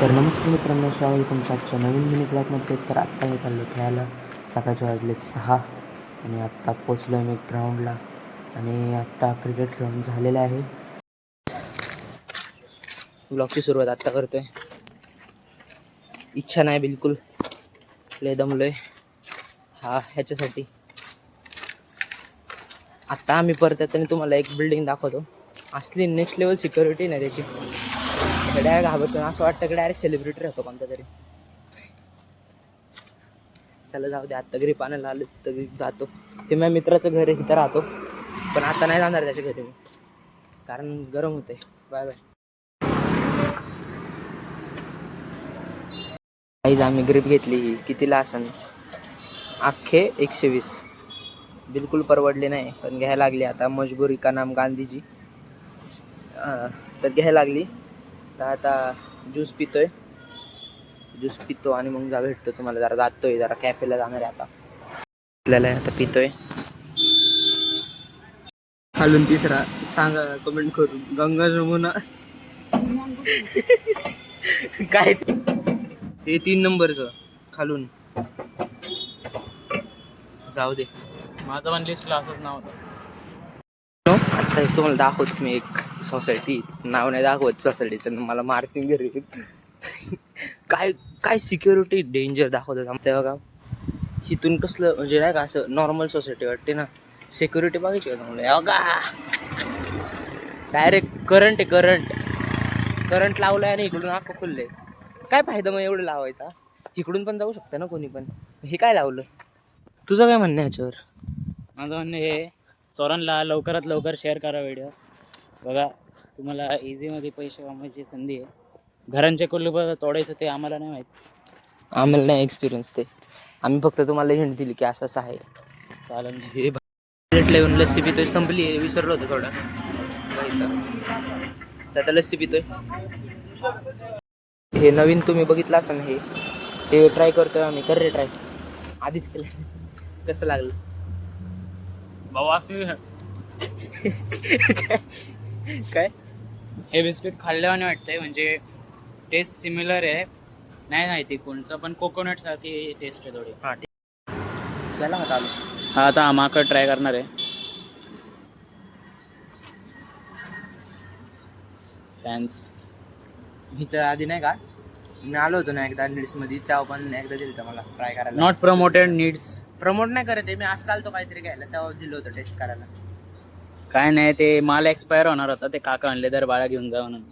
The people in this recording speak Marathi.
तर नमस्कार मित्रांनो, स्वागत आहे तुमच्या आजच्या नवीन मिनी ब्लॉगमध्ये. तर आत्ता मी चाललो खेळायला. सकाळचे वाजले 6 आणि आत्ता पोचलो आहे मी ग्राउंडला आणि आत्ता क्रिकेट खेळून झालेलं आहे. ब्लॉगची सुरुवात आत्ता करतो आहे. इच्छा नाही बिलकुल, लय दमलो आहे ह्याच्यासाठी. आत्ता आम्ही परत येताना तुम्हाला एक बिल्डिंग दाखवतो. असली नेक्स्ट लेवल सिक्युरिटी नाही त्याची. डायरेक्ट घाबरतो, असं वाटतं की डायरेक्ट सेलिब्रिटी राहतो कोणता तरी. चला जाऊ दे, आत्ता घरी पाण्याला आलो तर जातो. हे माझ्या मित्राचं घर आहे, तिथं राहतो, पण आता नाही जाणार त्याच्या घरी मी, कारण गरम होते. Bye bye. काहीच आम्ही ग्रिप घेतली. कितीला असन? अख्खे 120. बिलकुल परवडले नाही, पण घ्यायला लागली. आता मजबुरी का नाम गांधीजी. तर घ्यायला लागली. तर आता ज्यूस पितो आणि मग भेटतो तुम्हाला. जरा जातोय, जरा कॅफेला जाणार आहे आता. आपल्याला आता पितोय. खालून तिसरा सांगा कमेंट करून, गंगा जमुना काय हे 3 नंबरचं खालून. जाऊ दे, माझं पण लिस्टला असंच नाव होतं. आता तुम्हाला दाखवतो मी एक सोसायटी. नाव नाही दाखवत सोसायटीचं, मला मारतील घरी. काय काय सिक्युरिटी डेंजर दाखवतात आमच्या. बघा इथून कसलं म्हणजे नाही का, असं नॉर्मल सोसायटी वाटते ना. सिक्युरिटी बघायची का तुम्हाला? बघा डायरेक्ट करंट आहे. करंट लावलाय आणि इकडून अख्खं खुललंय. काय फायदा मग एवढं लावायचा? इकडून पण जाऊ शकतं ना कोणी पण. हे काय लावलं? तुझं काय म्हणणं आहे याच्यावर? माझं म्हणणं हे, चोरांना लवकरात लवकर शेअर करा व्हिडिओ. बघा, तुम्हाला इझीमध्ये पैसे कमवायची संधी आहे. घरांचे कुलूप तोडायचं ते आम्हाला नाही माहीत. आम्हाला नाही एक्सपिरियन्स ते. आम्ही फक्त तुम्हाला हिंट दिली की असं आहे. चालेल. हे प्लेटला येऊन लस्सी पितोय. संपली, विसरलो होतं थोडं. तर आता लस्सी पितोय. हे नवीन तुम्ही बघितलं असं ना, हे ट्राय करतोय आम्ही. कर रे ट्राय. आधीच केलं. कसं लागलं? भाऊ असं काय हे बिस्किट खाल्ल्याने वाटतंय, म्हणजे टेस्ट सिमिलर आहे. नाही माहिती कोणचं, पण कोकोनट सारखी टेस्ट आहे थोडी. हां, केला हा चालू. हा आता आमाकड ट्राय करणार आहे. फॅन्स मी तर आधी नाही का, मी आलो होतो ना एकदा नीड्समध्ये, तेव्हा पण एकदा दिलं होतं मला ट्राय करायला. Not promoted needs. प्रमोट नाही करत आहे मी, असं चालतो काहीतरी घ्यायला, तेव्हा दिलं होतं टेस्ट करायला. काय नाही, ते माल एक्सपायर होणार होता, ते काका आणले तर बाळा घेऊन जा म्हणून.